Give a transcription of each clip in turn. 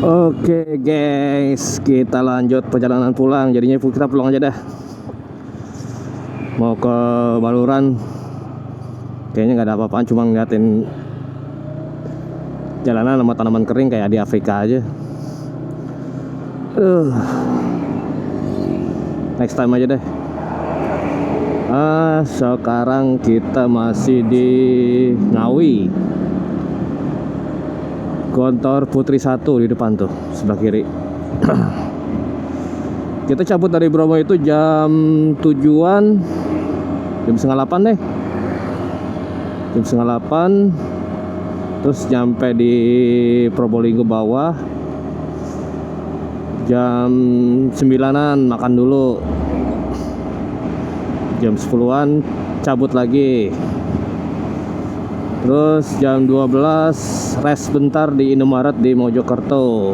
Oke guys, kita lanjut perjalanan pulang. Jadinya kita pulang aja dah. Mau ke Baluran, kayaknya nggak ada apa-apaan, cuma ngeliatin jalanan sama tanaman kering kayak di Afrika aja. Next time aja deh. Sekarang kita masih di Ngawi. Gontor Putri 1 di depan tuh, sebelah kiri. Kita cabut dari Bromo itu jam 7-an, jam setengah 8 deh. Jam setengah 8. Terus nyampe di Probolinggo bawah jam 9-an, makan dulu. Jam 10-an cabut lagi. Terus jam 12 rest bentar di Indomaret di Mojokerto.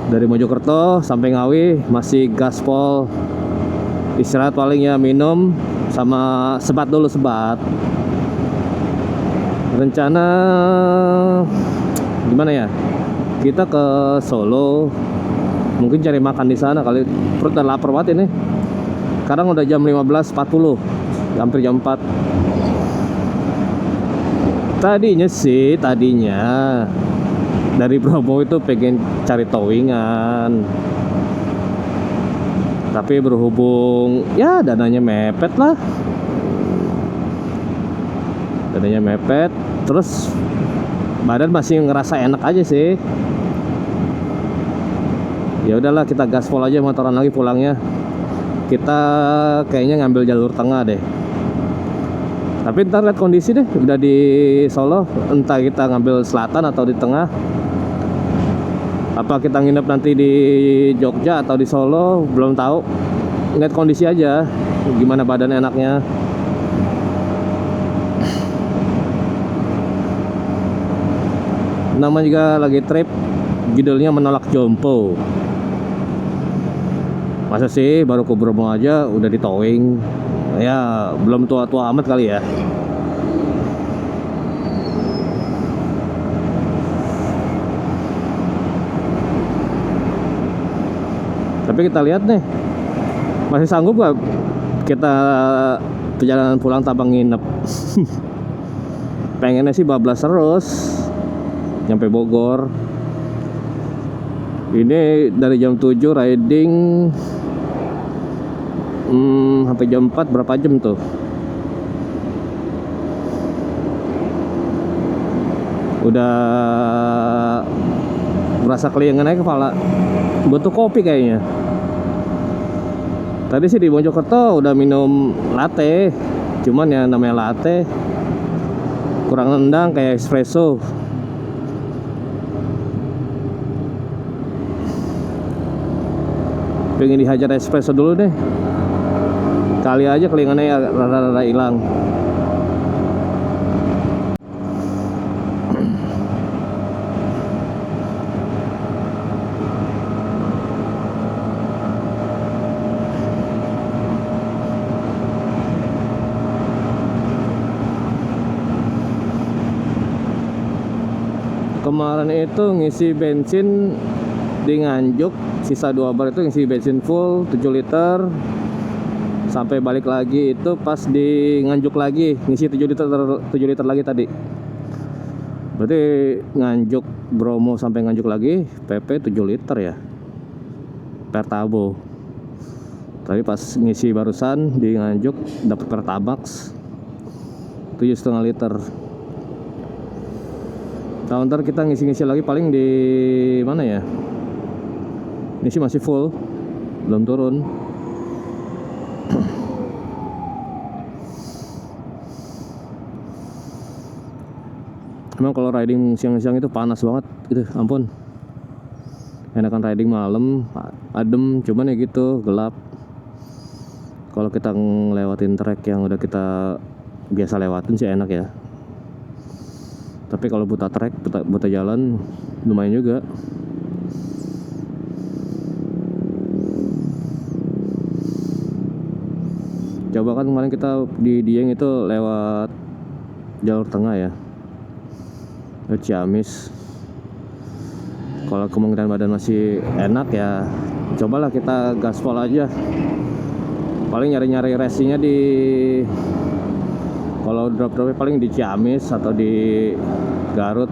Dari Mojokerto sampai Ngawi masih gaspol. Istirahat paling ya minum sama sebat dulu, sebat. Rencana gimana ya? Kita ke Solo. Mungkin cari makan di sana kali. Perut udah lapar banget ini. Sekarang udah jam 15.40. Hampir jam 4. Tadinya dari Bromo itu pengen cari towingan, tapi berhubung ya dananya mepet lah, terus badan masih ngerasa enak aja sih. Ya udahlah, kita gaspol aja, motoran lagi pulangnya. Kita kayaknya ngambil jalur tengah deh. Tapi ntar lihat kondisi deh, udah di Solo, entah kita ngambil selatan atau di tengah. Apa kita nginep nanti di Jogja atau di Solo, belum tahu. Lihat kondisi aja, gimana badan enaknya. Nama juga lagi trip, judulnya Menolak Jompo. Masa sih baru ke Bromo aja udah di towing? Ya belum tua-tua amat kali ya. Tapi kita lihat nih, masih sanggup gak kita perjalanan pulang tanpa nginep. Pengennya sih bablas terus nyampe Bogor. Ini dari jam 7 riding sampai jam 4, berapa jam tuh? Udah berasa keliengan aja kepala. Butuh kopi kayaknya. Tadi sih di Mojokerto udah minum latte, cuman ya namanya latte kurang nendang, kayak espresso. Pengen dihajar espresso dulu deh. Kali aja kelingannya ya rada-rada hilang. Kemarin itu ngisi bensin di Nganjuk, sisa 2 bar itu ngisi bensin full 7 liter. Sampai balik lagi itu pas di Nganjuk lagi ngisi 7 liter lagi tadi. Berarti Nganjuk Bromo sampai Nganjuk lagi PP 7 liter ya, Pertabo. Tadi pas ngisi barusan di Nganjuk dapat Pertamax 7,5 liter. Nah, ntar kita ngisi-ngisi lagi paling di mana ya? Ini sih masih full, belum turun. Emang kalau riding siang-siang itu panas banget gitu, ampun. Enakan riding malam, adem, cuman ya gitu, gelap. Kalau kita ngelewatin trek yang udah kita biasa lewatin sih enak ya. Tapi kalau buta trek, buta jalan lumayan juga. Coba kan kemarin kita di Dieng itu lewat jalur tengah ya, ke Ciamis. Kalau kemungkinan badan masih enak ya, cobalah kita gaspol aja. Paling nyari-nyari racingnya di, kalau drop-dropnya paling di Ciamis atau di Garut.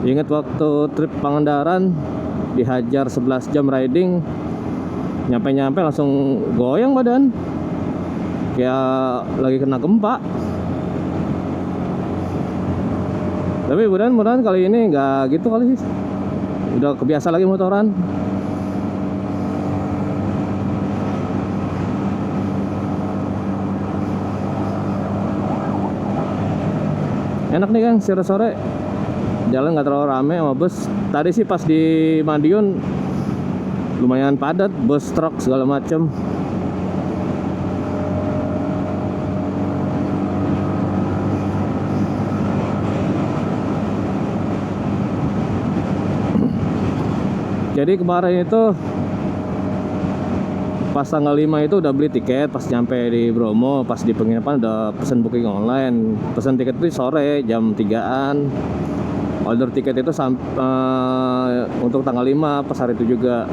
Ingat waktu trip Pangandaran dihajar 11 jam riding, nyampe-nyampe langsung goyang badan kayak lagi kena gempa. Tapi mudah-mudahan kali ini nggak gitu kali sih, udah kebiasa lagi motoran. Enak nih Kang, sore-sore jalan nggak terlalu rame sama bus. Tadi sih pas di Madiun lumayan padat, bus, truk segala macem. Jadi kemarin itu pas tanggal 5 itu udah beli tiket, pas nyampe di Bromo, pas di penginapan udah pesen booking online. Pesen tiket itu sore jam 3-an. Order tiket itu untuk tanggal 5 pas hari itu juga.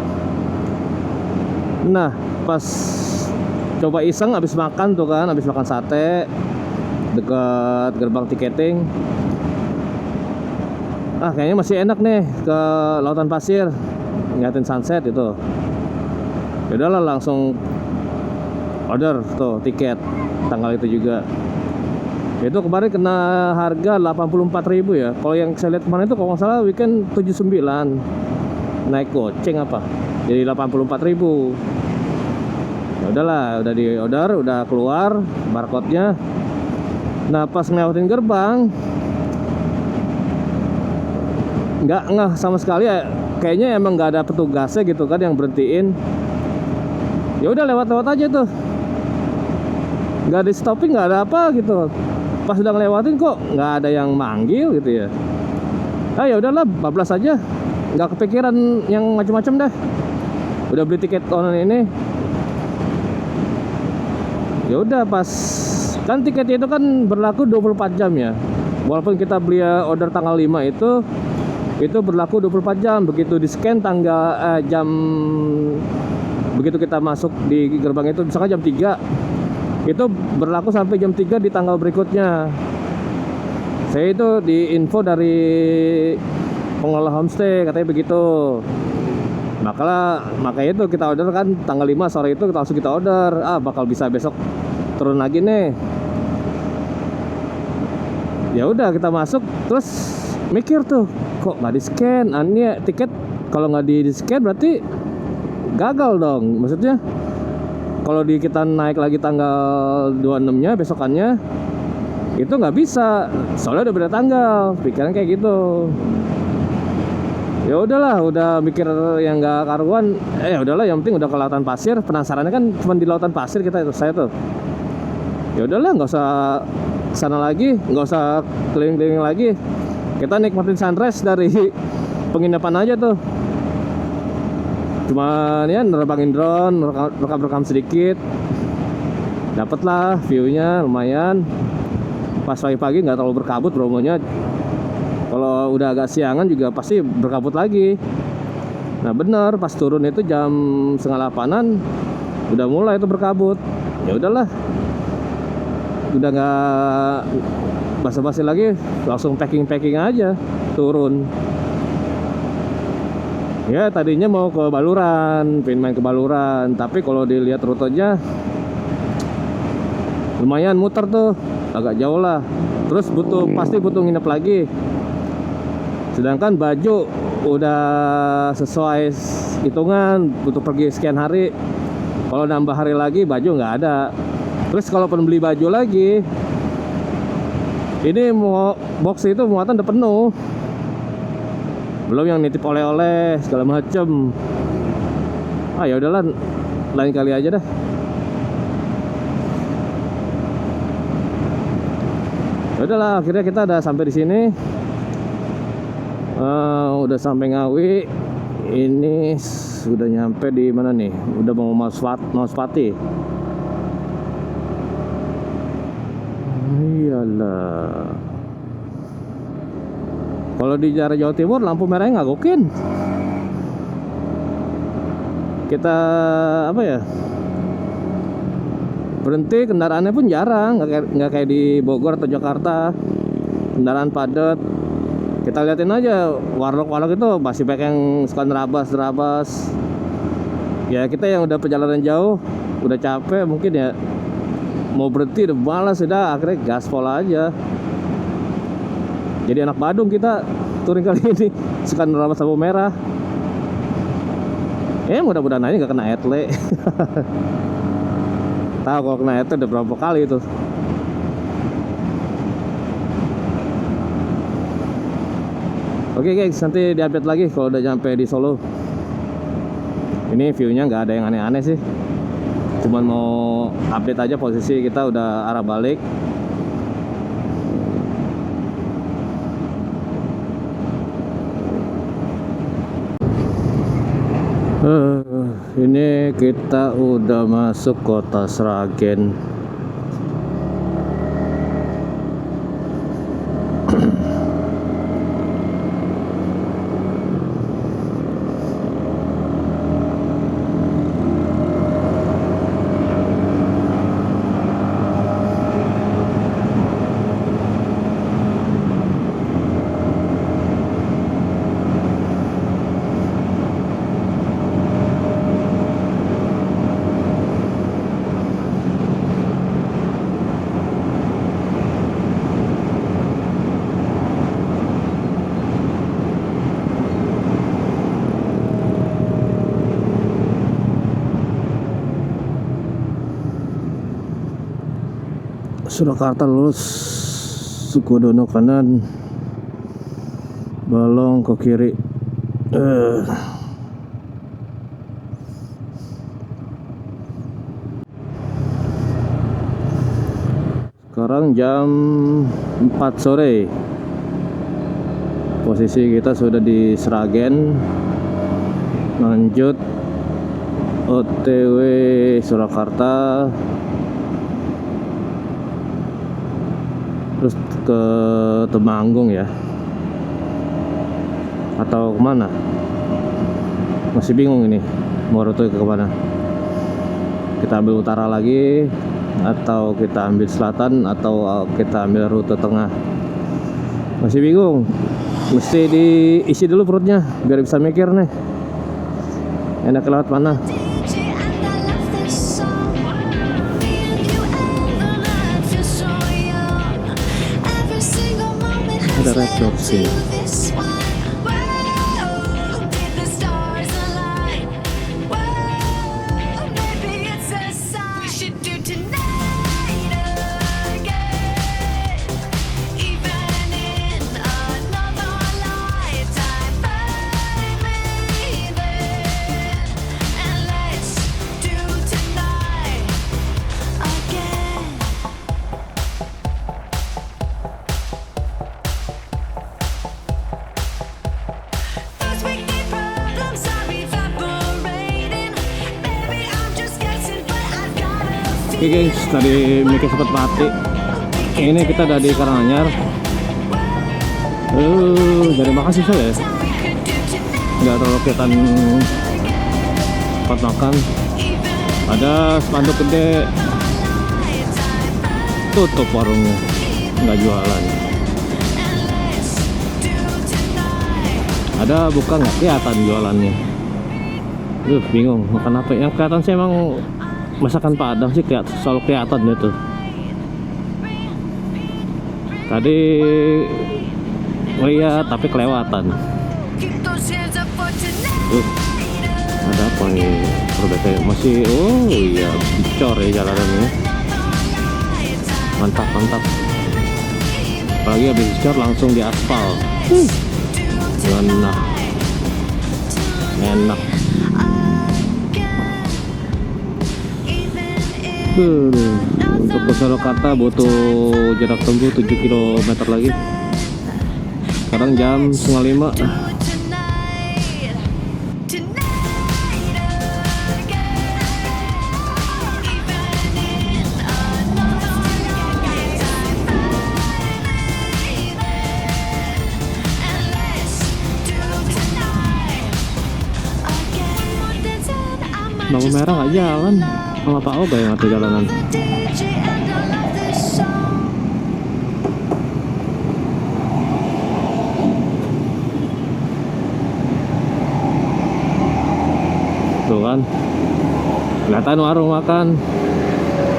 Nah, pas coba iseng habis makan tuh kan, habis makan sate dekat gerbang tiketing. Kayaknya masih enak nih ke Lautan Pasir, ngeliatin sunset itu. Ya udahlah langsung order tuh tiket tanggal itu juga. Itu kemarin kena harga 84.000 ya. Kalau yang saya lihat kemarin itu kalau nggak salah weekend 79. Naik goceng apa? Jadi 84.000. Ya udahlah, udah di order, udah keluar barcode-nya. Nah, pas ngelewatin gerbang nggak ngeh sama sekali ya. Kayaknya emang nggak ada petugasnya gitu kan yang berhentiin. Ya udah lewat-lewat aja tuh, nggak di stopping, nggak ada apa gitu. Pas udah ngelewatin kok nggak ada yang manggil gitu ya. Ya udahlah, bablas aja, nggak kepikiran yang macam-macam dah. Udah beli tiket online ini. Ya udah, pas kan tiketnya itu kan berlaku 24 jam ya. Walaupun kita beli order tanggal 5 itu berlaku 24 jam. Begitu di scan jam, begitu kita masuk di gerbang itu misalkan jam 3, itu berlaku sampai jam 3 di tanggal berikutnya. Saya itu di info dari pengelola homestay katanya begitu. Makanya itu kita order kan tanggal 5 sore itu langsung kita order. Bakal bisa besok turun lagi nih. Ya udah kita masuk, terus mikir tuh, kok nggak di scan? Ini tiket kalau nggak di scan berarti gagal dong. Maksudnya kalau kita naik lagi tanggal 26-nya besokannya itu nggak bisa, soalnya udah beda tanggal. Pikiran kayak gitu. Ya udahlah, udah mikir yang nggak karuan. Udahlah, yang penting udah ke Lautan Pasir. Penasarannya kan cuma di Lautan Pasir saya tuh. Ya udahlah, nggak usah kesana lagi, nggak usah keliling-keliling lagi. Kita nikmatin sunrise dari penginapan aja tuh. Cuman ya nerbangin drone, rekam sedikit. Dapatlah view-nya lumayan. Pas pagi-pagi nggak terlalu berkabut Bromonya. Kalau udah agak siangan juga pasti berkabut lagi. Nah bener, pas turun itu jam 7:30-an udah mulai itu berkabut. Ya udahlah, udah nggak basa-basi lagi, langsung packing aja turun. Ya tadinya mau ke Baluran, pengen main ke Baluran, tapi kalau dilihat rutenya lumayan muter tuh, agak jauh lah. Terus pasti butuh nginep lagi. Sedangkan baju udah sesuai hitungan, butuh pergi sekian hari. Kalau nambah hari lagi baju nggak ada. Terus kalau beli baju lagi, ini box itu muatan udah penuh. Belum yang nitip oleh-oleh segala macem. Ya udahlah, lain kali aja dah. Ya udahlah, akhirnya kita udah sampai di sini. Udah sampai Ngawi. Ini sudah nyampe di mana nih? Udah mau Maspati. Iyalah. Kalau di daerah Jawa Timur lampu merahnya ngagokin. Kita apa ya? Berhenti kendaraannya pun jarang, nggak kayak di Bogor atau Jakarta. Kendaraan padat. Kita liatin aja warlock itu masih banyak yang suka nerabas. Ya kita yang udah perjalanan jauh, udah capek mungkin ya, mau berhenti udah malas, udah akhirnya gaspol aja. Jadi anak Badung kita touring kali ini suka nerabas lampu merah. Mudah-mudahan aja nggak kena etle. Tahu kalau kena etle udah berapa kali itu. Oke guys, nanti diupdate lagi kalau udah nyampe di Solo. Ini view-nya nggak ada yang aneh-aneh sih. Cuman mau update aja posisi kita udah arah balik. Ini kita udah masuk kota Sragen. Surakarta lurus, Sukodono kanan, Balong ke kiri. Sekarang jam 4 sore. Posisi kita sudah di Sragen. Lanjut OTW Surakarta. Terus ke Temanggung ya, atau kemana? Masih bingung ini mau rute ke kemana. Kita ambil utara lagi, atau kita ambil selatan, atau kita ambil rute tengah. Masih bingung. Mesti diisi dulu perutnya biar bisa mikir nih. Enak lewat mana? Ada red dot sih. Oke guys, tadi mikir sempat mati. Ini kita udah di Karanganyar. Dari makasih saya. Nggak terlalu kelihatan tempat makan. Ada spanduk gede. Tutup warungnya, nggak jualan. Ada buka nggak kelihatan jualannya. Bingung makan apa. Yang kelihatan sih emang masakan Padang sih, kayak selalu kelihatan gitu. Tadi lihat tapi kelewatan. Ada apa nih? Perbaikan masih, oh iya, dicor ya jalanannya. Mantap. Apalagi habis dicor langsung di aspal. Enak. Untuk ke Surakarta butuh jarak tempuh 7 km lagi. Sekarang jam 4:30. lampu merah nggak jalan, sama Pak Oga yang ngatur jalanan. Tuh kan, kelihatan warung makan,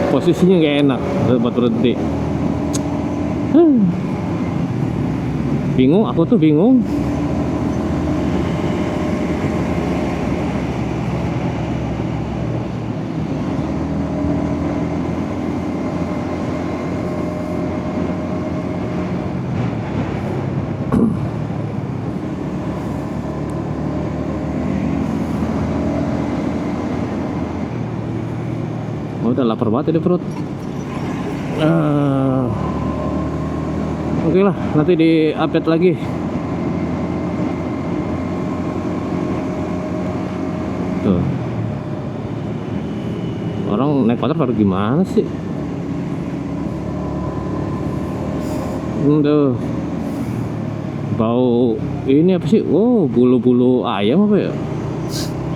posisinya nggak enak buat berhenti. Bingung, aku tuh bingung. Udah lapar banget ini perut. Oke lah, nanti di update lagi. Tuh, orang naik motor pada gimana sih? Tuh, bau ini apa sih? Oh, bulu-bulu ayam apa ya?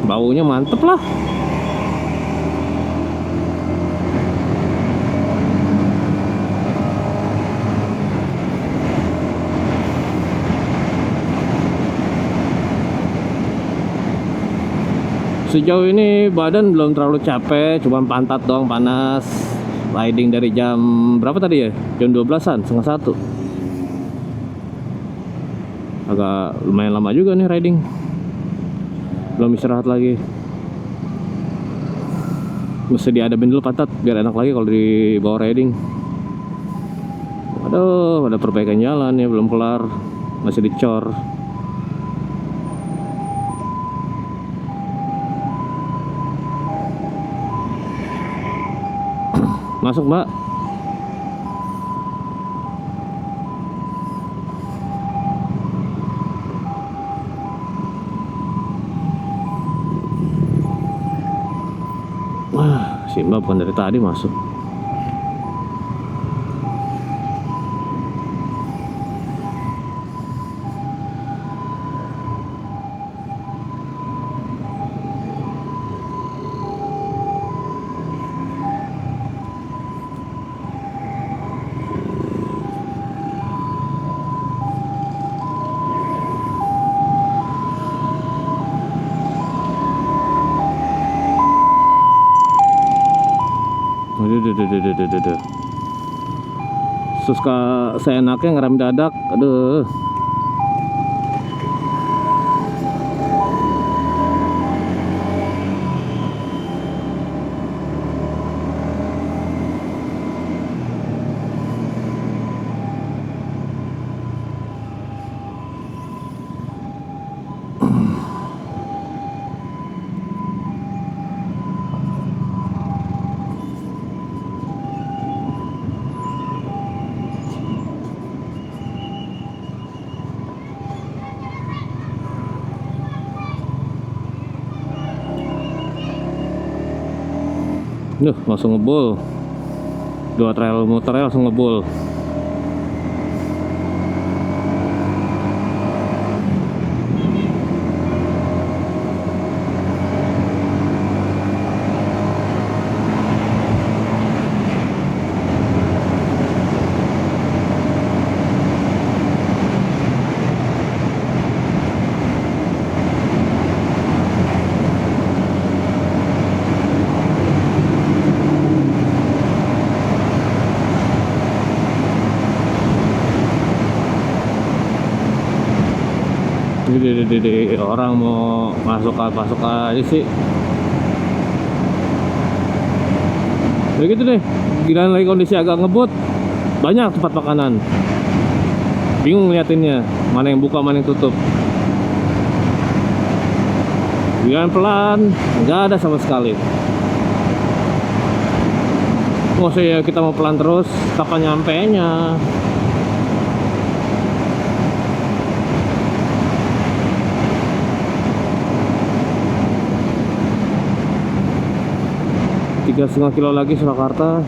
Baunya mantep lah. Sejauh ini badan belum terlalu capek, cuman pantat doang panas. Riding dari jam berapa tadi ya? Jam 12-an, setengah 1. Agak lumayan lama juga nih riding. Belum istirahat lagi. Mesti diadamin dulu pantat biar enak lagi kalau dibawa riding. Aduh, ada perbaikan jalan ya, belum kelar. Masih dicor. Masuk, Mbak. Wah, si Mbak bukan dari tadi masuk. Aduh. Suka seenaknya ngerem dadak. Aduh. Langsung ngebul. 2 trail muternya langsung ngebul. Orang mau masuk aja sih. Begitu deh. Gila, lagi kondisi agak ngebut. Banyak tempat makanan. Bingung ngeliatinnya, mana yang buka, mana yang tutup. Jalan pelan, nggak ada sama sekali. Maksudnya kita mau pelan terus, kapan nyampenya? Tiga 3,5 kilo lagi Surakarta.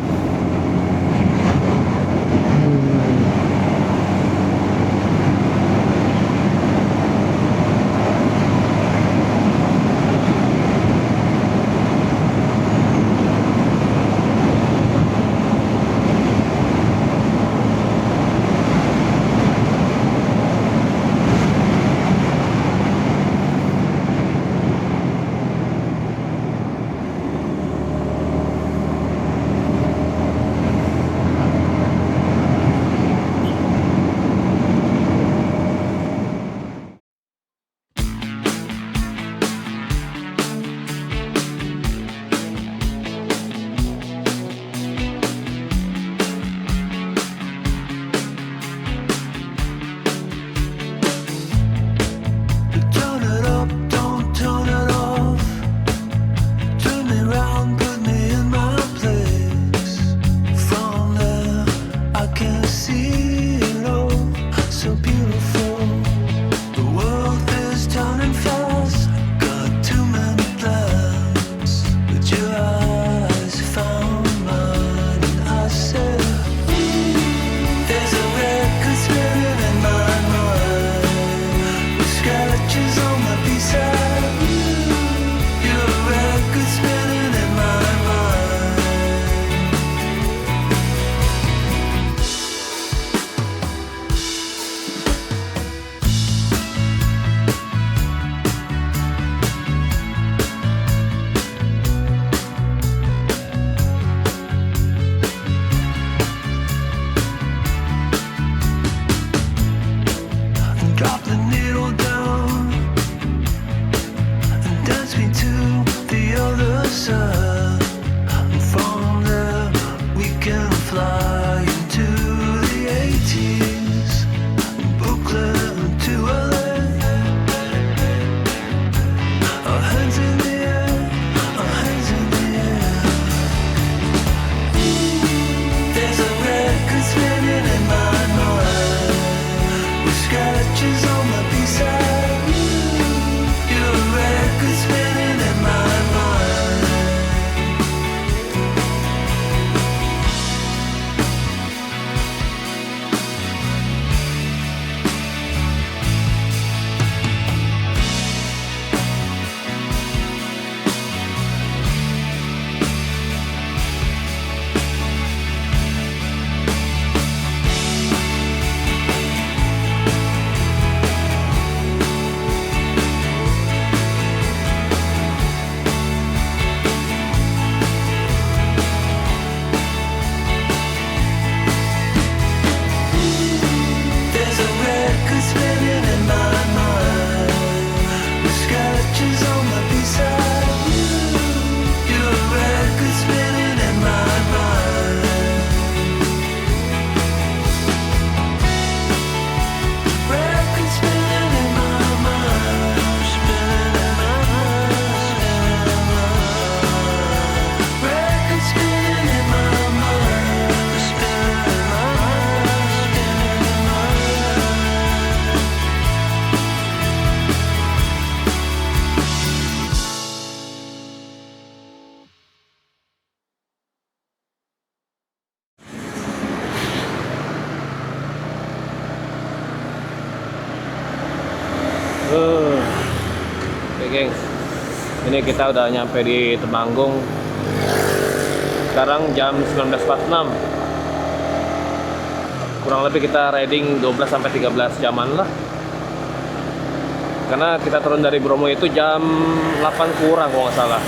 drop the needle down and dance me to the other side. And from there we can fly into the 80s, Brooklyn to LA. Our hands in the air, our hands in the air. There's a record spinning in my mind, with scratches on my B-side. You're a record spinning in my mind. There's a record spinning in my mind, with scratches on my B-side. You're a record spinning in my mind. Record spinning in my mind, spinning in my mind. Record spinning in my mind, spinning in my mind, spinning in my mind. Oke gengs, ini kita udah nyampe di Temanggung. Sekarang jam 19.46. Kurang lebih kita riding 12 sampai 13 jaman lah. Karena kita turun dari Bromo itu jam 8 kurang kalau nggak salah.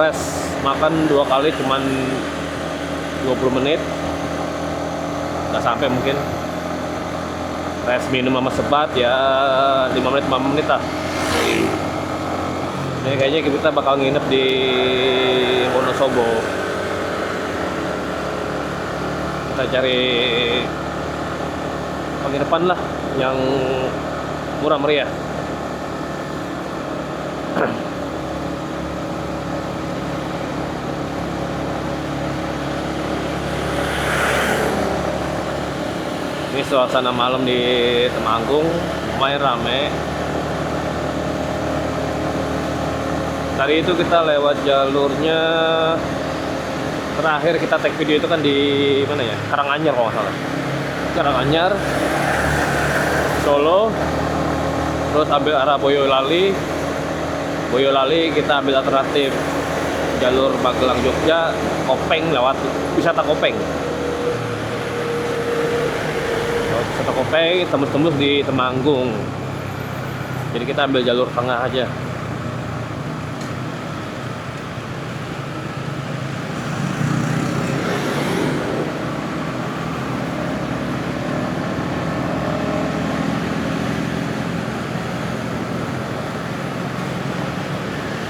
Rest makan 2 kali cuman 20 menit. Nggak sampai mungkin. Rest minum sama sebat ya 5 menit lah. Ini kayaknya kita bakal nginep di Wonosobo. Kita cari penginapan lah yang murah meriah. Ini suasana malam di Temanggung, lumayan rame. Tadi itu kita lewat jalurnya, terakhir kita take video itu kan di mana ya? Karanganyar kalau nggak salah. Karanganyar, Solo, terus ambil arah Boyolali. Boyolali kita ambil alternatif jalur Magelang Jogja, Kopeng lewat wisata Kopeng. Wisata Kopeng tembus-tembus di Temanggung. Jadi kita ambil jalur tengah aja.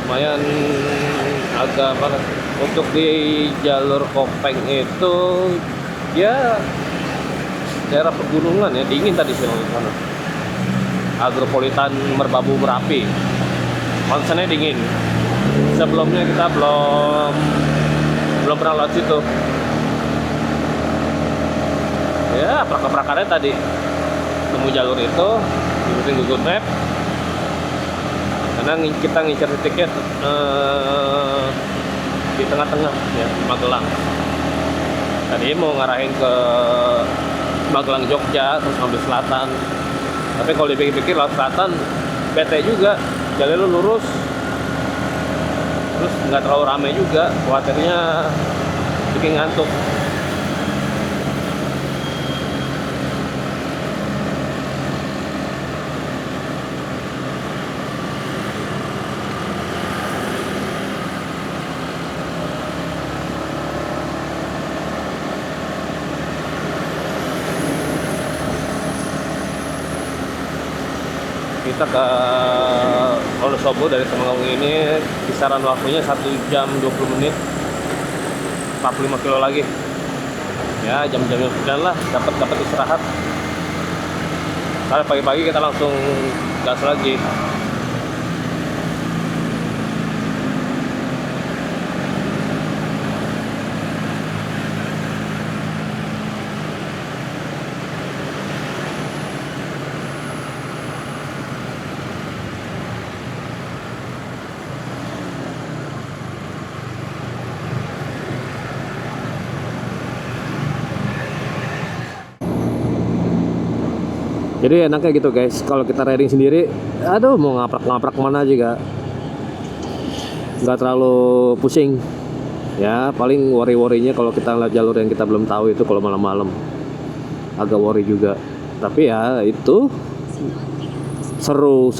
Lumayan agak banget. Untuk di jalur Kopeng itu ya daerah pegunungan ya, dingin tadi sih di sana. Agropolitan Merbabu Merapi. Konsennya dingin. Sebelumnya kita belum pernah lewat situ. Ya, perak-perakannya tadi. Nemu jalur itu, ikutin Google Map. Karena kita ngincar titiknya di tengah-tengah ya, Magelang. Tadi mau ngarahin ke Magelang Jogja, terus ngambil selatan. Tapi kalau dipikir-pikir laut selatan bete juga, jalan lu lurus, terus nggak terlalu ramai juga, khawatirnya bikin ngantuk. Kita ke Wonosobo dari Temanggung ini kisaran waktunya 1 jam 20 menit, 45 kilo lagi. Ya jam-jam 9 lah dapat istirahat. Karena pagi-pagi kita langsung gas lagi. Jadi enaknya gitu guys, kalau kita riding sendiri, aduh mau ngaprak-ngaprak mana juga nggak terlalu pusing. Ya paling worry-worrynya kalau kita lihat jalur yang kita belum tahu itu kalau malam-malam agak worry juga. Tapi ya itu seru.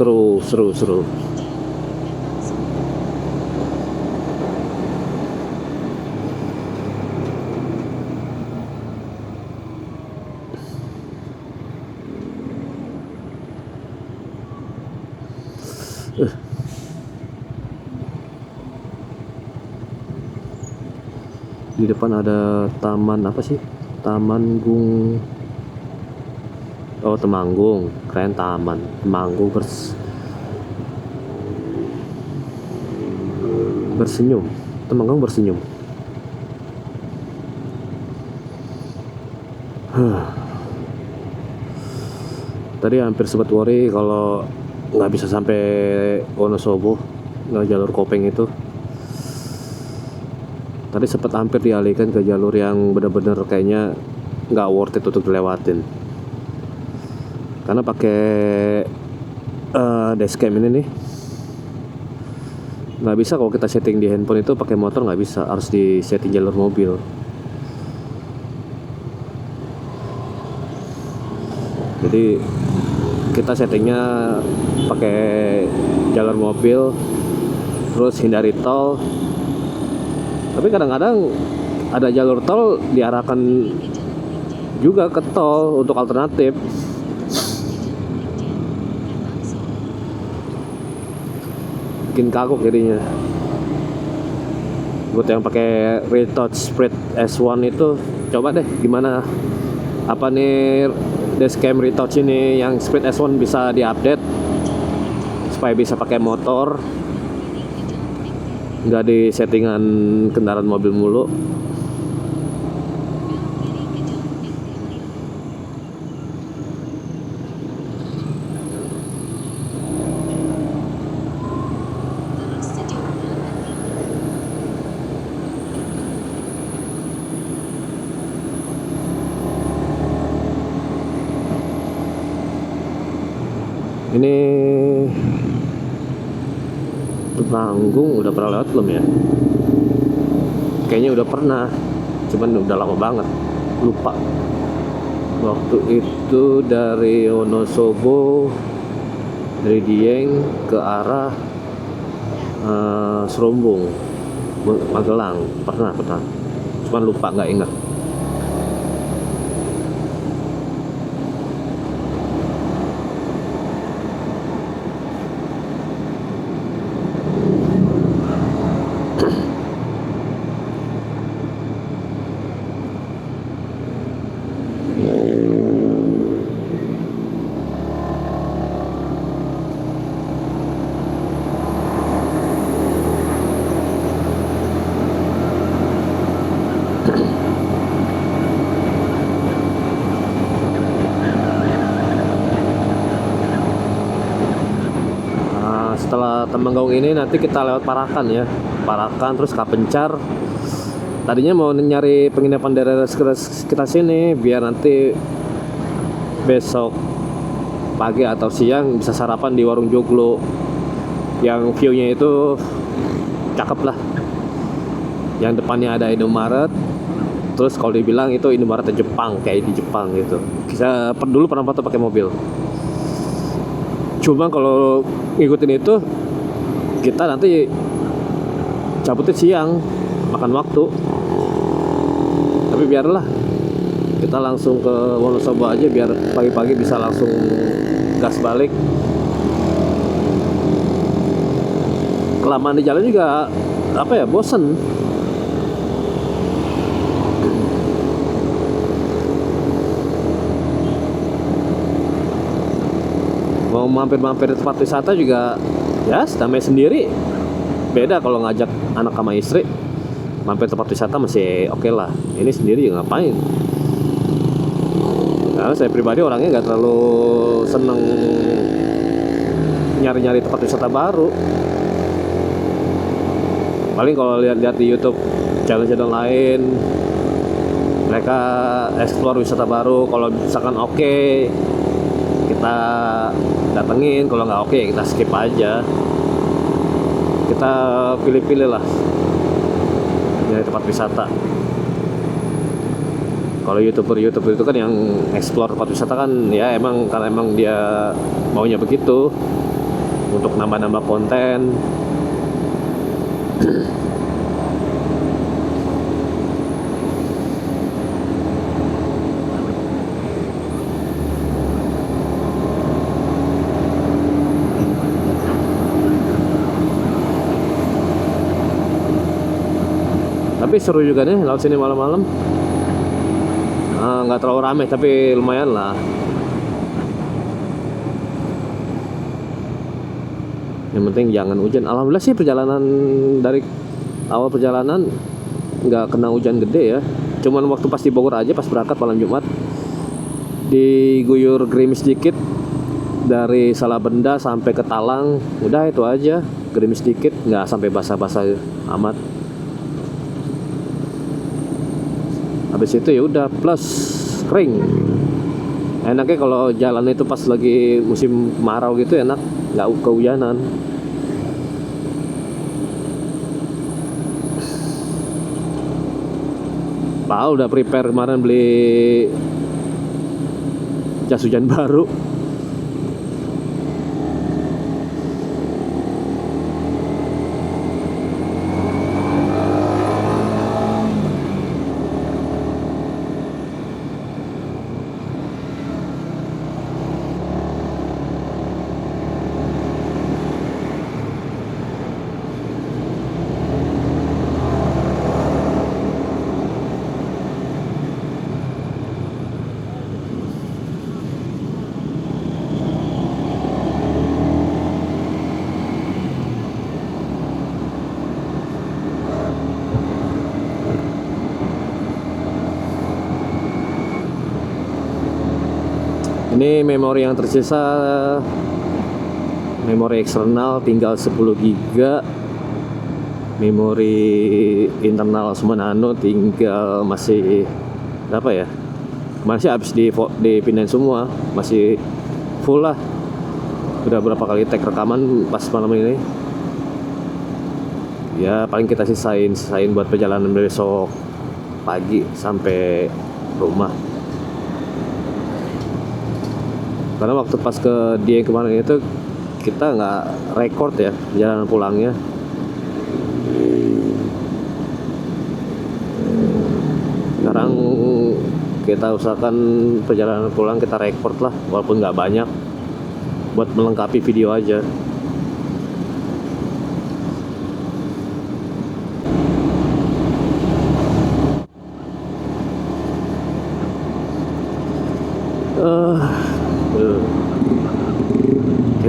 Di depan ada taman apa sih? Temanggung. Oh, Temanggung. Keren taman. Temanggung bersenyum. Temanggung bersenyum. Tadi hampir sempat worry kalau nggak bisa sampai Wonosobo, nggak jalur Kopeng itu. Tadi sempat hampir dialihkan ke jalur yang benar-benar kayaknya nggak worth it untuk dilewatin. Karena pakai dashcam ini nih, nggak bisa kalau kita setting di handphone itu pakai motor nggak bisa, harus di setting jalur mobil. Jadi kita settingnya pakai jalur mobil, terus hindari tol. Tapi kadang-kadang ada jalur tol diarahkan juga ke tol untuk alternatif. Bikin kagok jadinya. Buat yang pakai Retouch Sprite S1 itu, coba deh gimana apa nih dashcam Retouch ini yang Sprite S1 bisa diupdate supaya bisa pakai motor, nggak di settingan kendaraan mobil mulu. Ini Temanggung udah pernah lewat belum ya? Kayaknya udah pernah, cuman udah lama banget, lupa. Waktu itu dari Wonosobo, dari Dieng ke arah Serombong, Magelang, pernah. Cuman lupa, nggak ingat. Setelah Temanggung ini nanti kita lewat Parakan ya, Parakan terus Kapencar. Tadinya mau nyari penginapan daerah sekitar sini biar nanti besok pagi atau siang bisa sarapan di warung Joglo yang view-nya itu cakep lah, yang depannya ada Indomaret. Terus kalau dibilang itu Indomaret Jepang, kayak di Jepang gitu. Kita dulu pernah foto pakai mobil. Cuma kalau ngikutin itu kita nanti cabutnya siang, makan waktu. Tapi biarlah, kita langsung ke Wonosobo aja biar pagi-pagi bisa langsung gas balik. kelamaan di jalan juga apa ya, bosen. Mau mampir-mampir di tempat wisata juga ya namanya sendiri. Beda kalau ngajak anak sama istri mampir tempat wisata masih oke lah. Ini sendiri juga ngapain. Nah, saya pribadi orangnya nggak terlalu seneng nyari-nyari tempat wisata baru. Paling kalau lihat-lihat di YouTube channel-channel lain, mereka explore wisata baru. Kalau misalkan oke, kita datengin. Kalau nggak oke, kita skip aja. Kita pilih-pilih lah dari tempat wisata. Kalau youtuber itu kan yang explore tempat wisata kan ya emang karena emang dia maunya begitu untuk nambah-nambah konten. Tapi seru juga nih laut sini malam-malam. Nggak terlalu ramai tapi lumayan lah. Yang penting jangan hujan. Alhamdulillah sih perjalanan dari awal perjalanan nggak kena hujan gede ya. Cuman waktu pas di Bogor aja pas berangkat malam Jumat diguyur gerimis dikit dari Salabenda sampai ke Talang. Udah itu aja, gerimis dikit, nggak sampai basah-basah amat. Habis itu ya udah plus kering. Enaknya kalau jalan itu pas lagi musim kemarau gitu enak, nggak kehujanan. Pak udah prepare kemarin beli jas hujan baru. Ini memori yang tersisa, memori eksternal tinggal 10 GB, memori internal semua nano tinggal masih berapa ya? Masih habis dipindahin semua, masih full lah. Udah berapa kali tag rekaman pas malam ini. Ya paling kita sisain buat perjalanan besok pagi sampai rumah. Karena waktu pas ke Dieng kemarin itu kita nggak record ya perjalanan pulangnya. Sekarang kita usahakan perjalanan pulang kita record lah, walaupun nggak banyak, buat melengkapi video aja.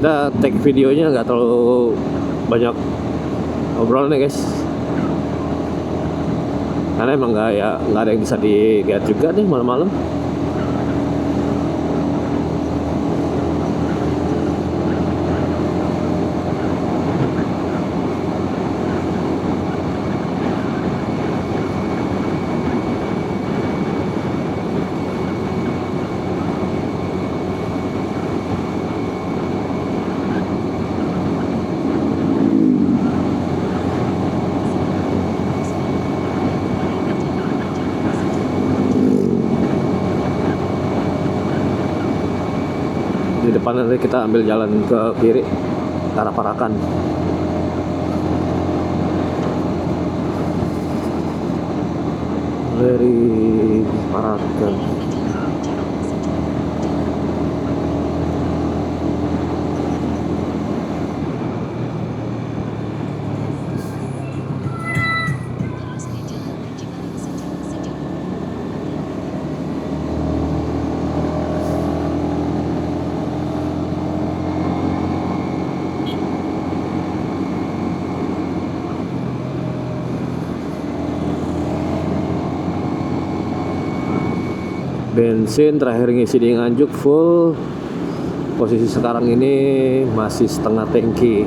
Kita take videonya nggak terlalu banyak obrolan ya guys, karena emang nggak ada yang bisa dilihat juga nih malam-malam. Di depan nanti kita ambil jalan ke kiri ke arah Parakan. Dari Parakan. Bensin terakhir ngisi di Nganjuk full. Posisi sekarang ini masih setengah tangki.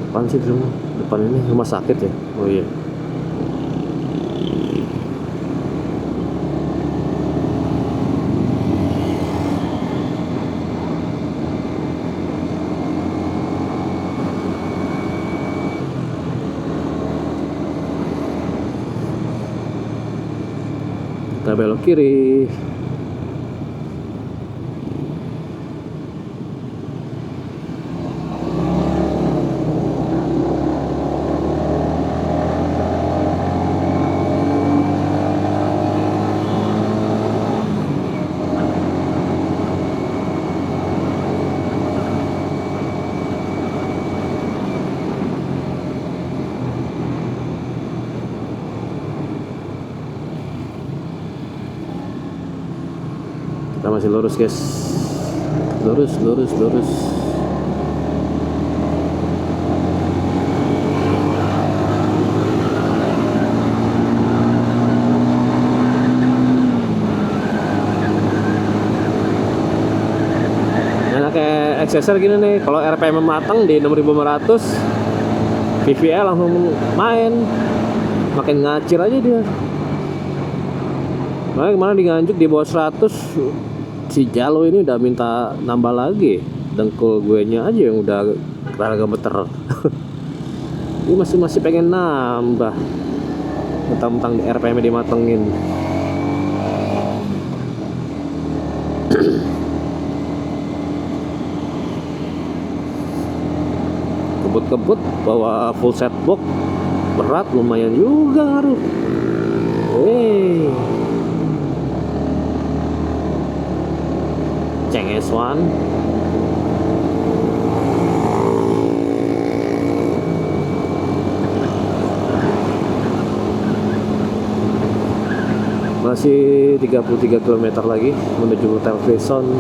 Depan sih rumah, depan ini rumah sakit ya. Oh iya. Kita belok kiri. Kita masih lurus guys, lurus. Enak kayak XSR gini nih, kalau RPM matang di 6500 VVL langsung main, makin ngacir aja dia. Makanya kemarin di Nganjuk di bawah 100, si Jalo ini udah minta nambah lagi. Dengkul gue nya aja yang udah rada gemeter. Ini masih pengen nambah. Mentang-mentang RPM dimatengin. Kebut-kebut bawa full set box, berat lumayan juga ngaruh. Ceng S1. Masih 33 km lagi menuju Hotel Quezon.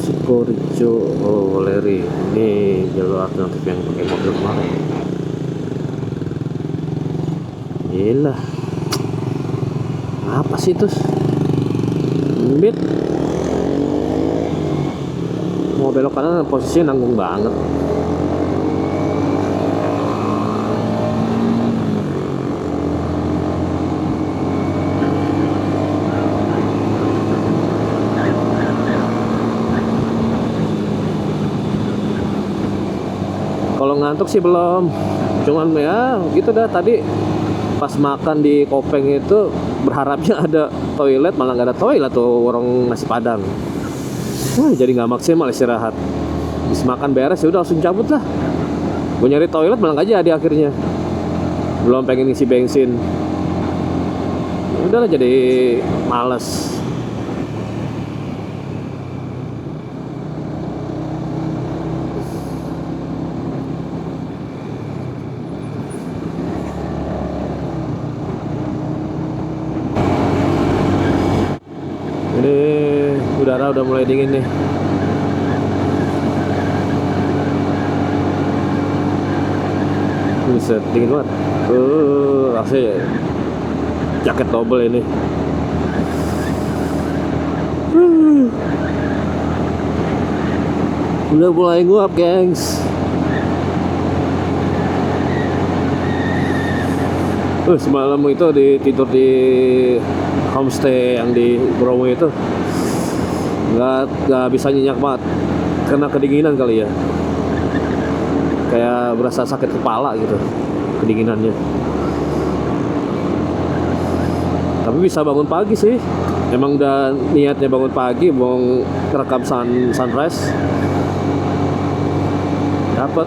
Sukorejo, oh Leri. Ini jalur alternatif yang pakai mobil kemarin. Gila. Apa sih itu? Mbit. Mau belok kanan posisinya nanggung banget. Kalau ngantuk sih belum. Cuman ya gitu dah, tadi pas makan di Kopeng itu berharapnya ada toilet, malah nggak ada toilet tuh warung nasi Padang. Jadi nggak maksimal istirahat. Habis makan beres ya udah langsung cabut lah. Gue nyari toilet malah nggak jadi akhirnya. Belum pengen ngisi bensin. Udahlah jadi males. Udara udah mulai dingin nih. Buset, dingin banget. AC jaket double ini. Udah mulai nguap, gengs. Semalam itu tidur di homestay yang di Bromo itu nggak bisa nyenyak banget karena kedinginan kali ya, kayak berasa sakit kepala gitu kedinginannya. Tapi bisa bangun pagi sih, emang udah niatnya bangun pagi mau rekam sunrise, dapet.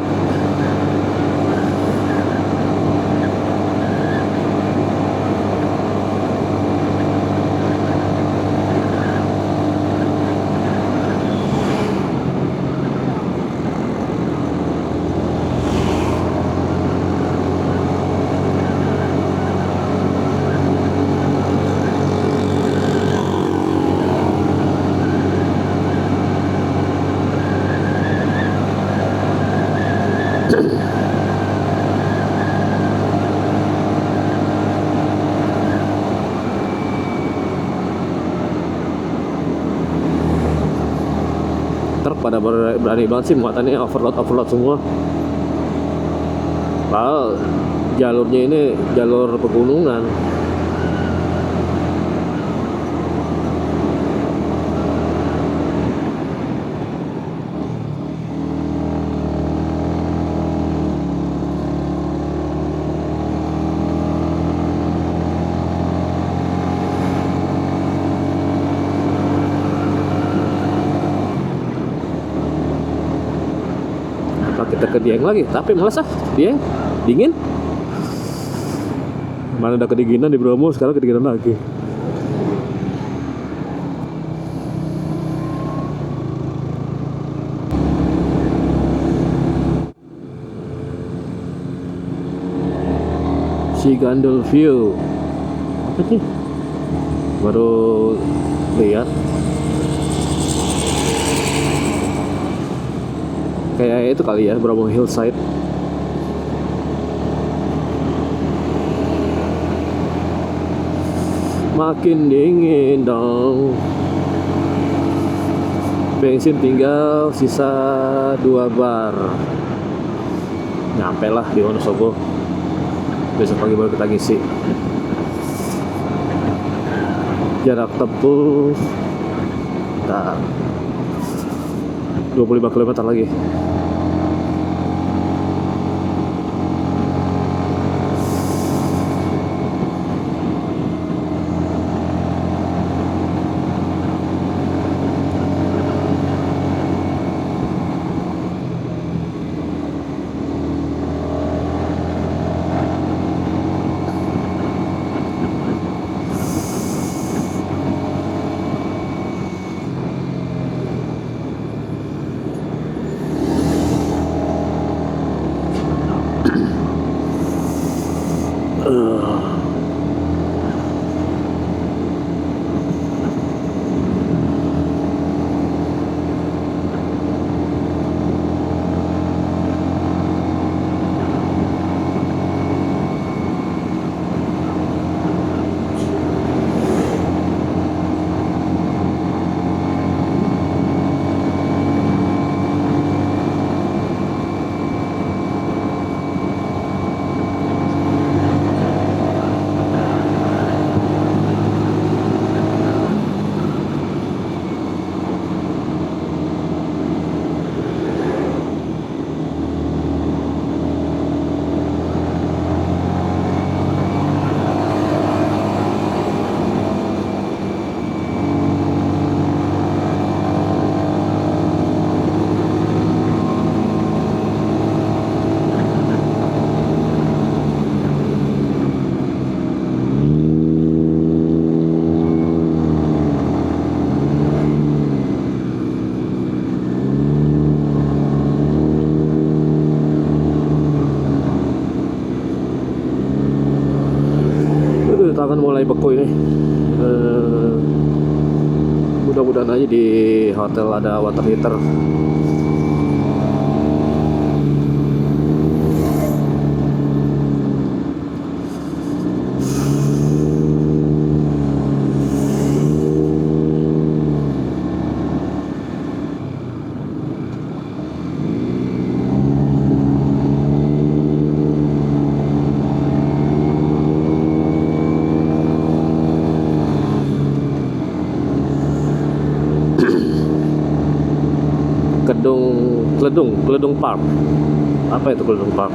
berani banget sih muatannya overload semua. Padahal jalurnya ini jalur pegunungan. Kita ke Dieng lagi, tapi malas Dieng dingin. Mana udah kedinginan di Bromo, sekarang kedinginan lagi. Cigandul View apa sih? Baru lihat. Kayak itu kali ya, Bromo Hillside. Makin dingin dong. Bensin tinggal sisa 2 bar. Nyampe lah di Wonosobo. Besok pagi baru kita ngisi. Jarak tempuh 25 km lagi. Tangan mulai beku ini. Mudah-mudahan aja di hotel ada water heater. Keledung Park. Apa itu Keledung Park?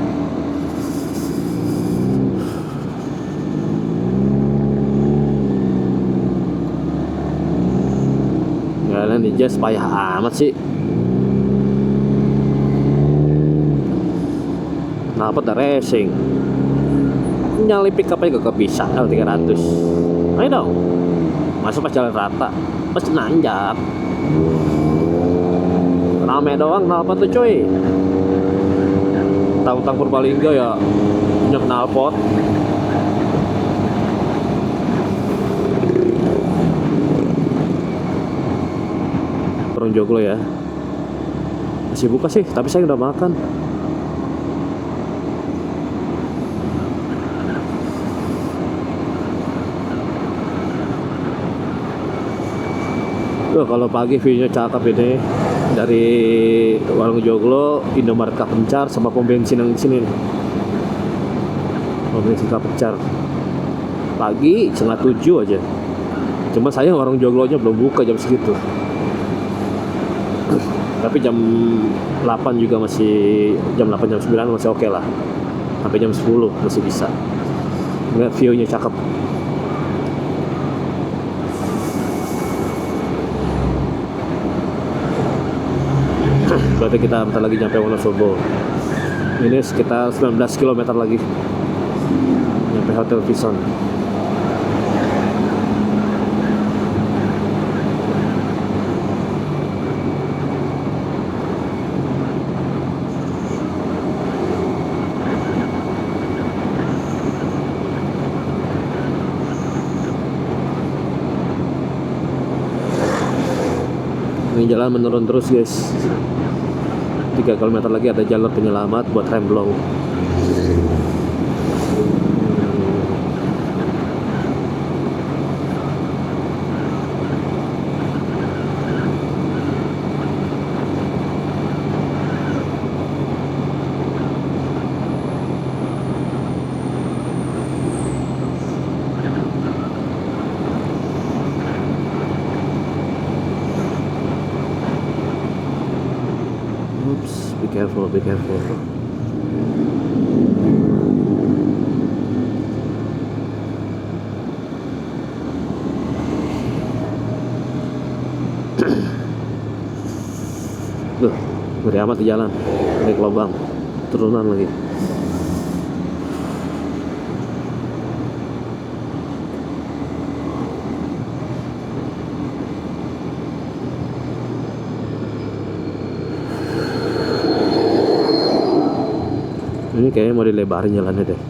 Jalan di Jazz payah amat sih. Kenapa ada racing? Nyali pick up aja gak bisa L300. Ayo dong. Masa pas jalan rata, pas nanjak. Rame doang knalpot tuh cuy. Tang Purbalingga ya punya knalpot. Perung Joglo ya. Masih buka sih, tapi saya udah makan. Tuh kalau pagi view-nya cakep ini. dari Warung Joglo, Indomaret Kapencar, sama pom bensin yang di sini nih. Pom bensin Kapencar. Pagi 6:30 aja. Cuma sayang Warung Joglonya belum buka jam segitu. Tapi jam 8 juga masih, jam 8 jam 9 masih oke lah. Sampai jam 10 masih bisa. Lihat view-nya cakep. Berarti kita bentar lagi nyampe Wonosobo. Ini sekitar 19 km lagi nyampe Hotel Vison. Ini jalan menurun terus guys. 3 km lagi ada jalur penyelamat buat remblong. Oops, be careful, be careful. Duh, ngeri amat di jalan. Naik lubang, turunan lagi. Ini kayaknya mau dilebarin jalannya deh.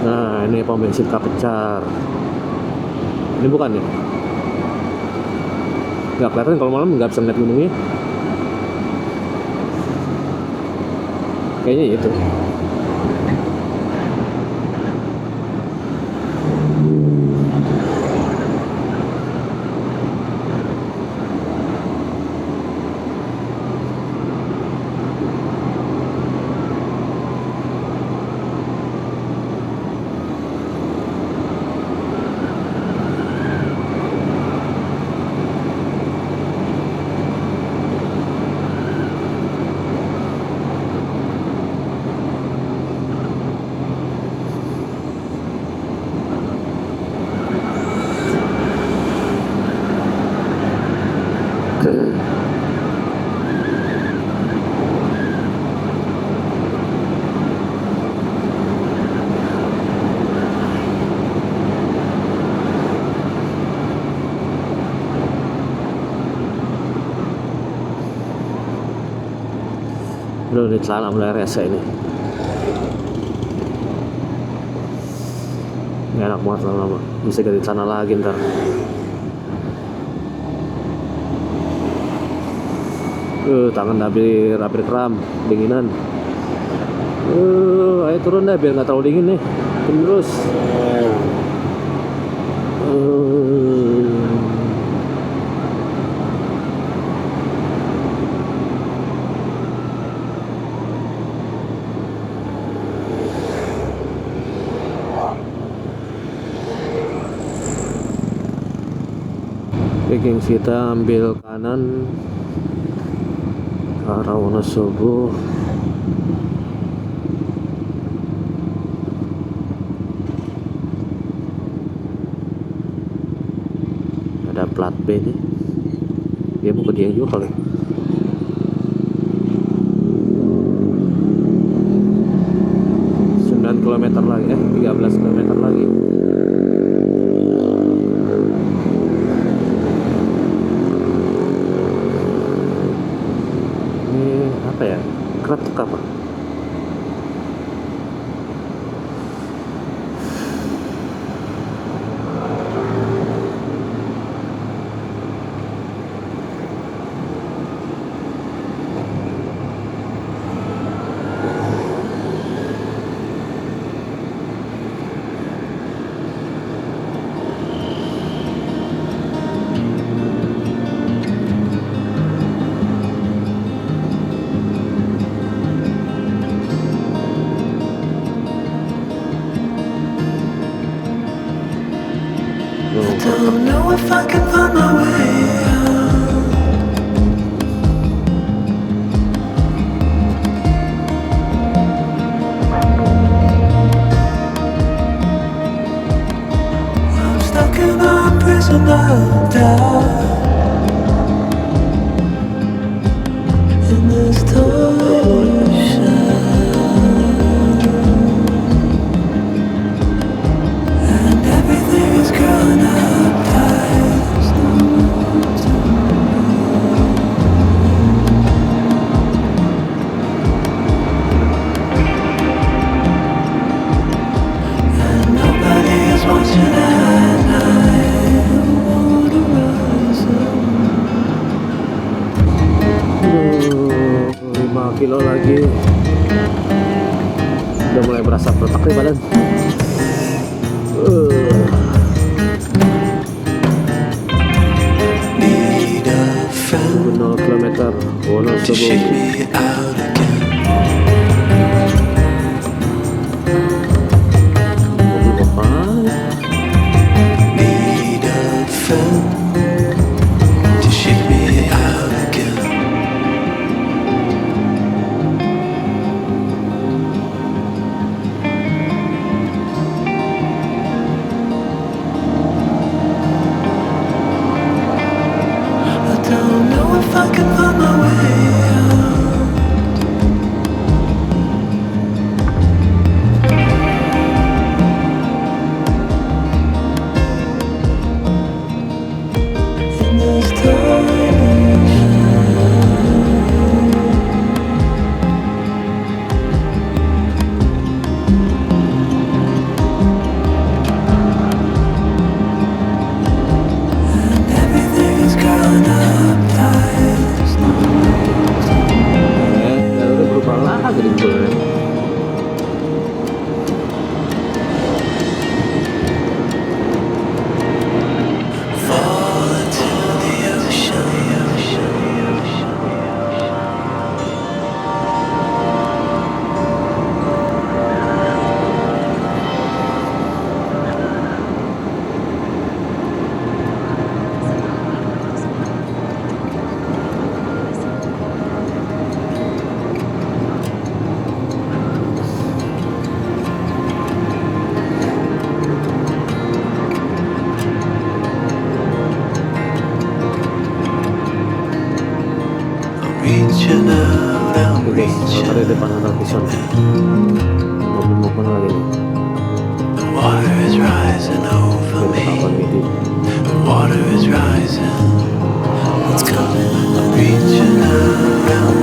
Nah, ini pom bensin Kapencar. Ini bukan ya? Nggak kelihatan kalau malam, nggak bisa ngeliat gunungnya. Kayaknya itu. Aduh, ini celana mulai rese ini. Nggak enak banget lama-lama. Bisa ganti celana lagi ntar. Tangan hampir kram, dinginan. Ayo turun deh biar nggak terlalu dingin nih. Terus. Gengs, kita ambil kanan ke arah Wonosobo. Ada plat B nih. Dia mau ke Dieng juga kali. Kilometer lagi, 13 km lagi. apa ya, kretek apa. Don't know if I can find my way out. I'm stuck in a prison of doubt. In this torsion, and everything is growing up tight. And nobody is watching at night. Water rising. 5 kilo lagi. Udah mulai berasa petak nih badan. Need a friend 0 km to shake Wonosobo. me out again. Mobil apa? Need a friend to shake me out again. I don't know if I can find my way out. In this everything is growing up tight. Udah berubah lagi di gue. Fall into the ocean. I'm reaching out, I'm Oke guys, reaching. motor di depan ada Bison. Mobil lagi nih. The water is rising over Ini me. kapan ini? The water is rising. It's coming. I'm reaching out, I'm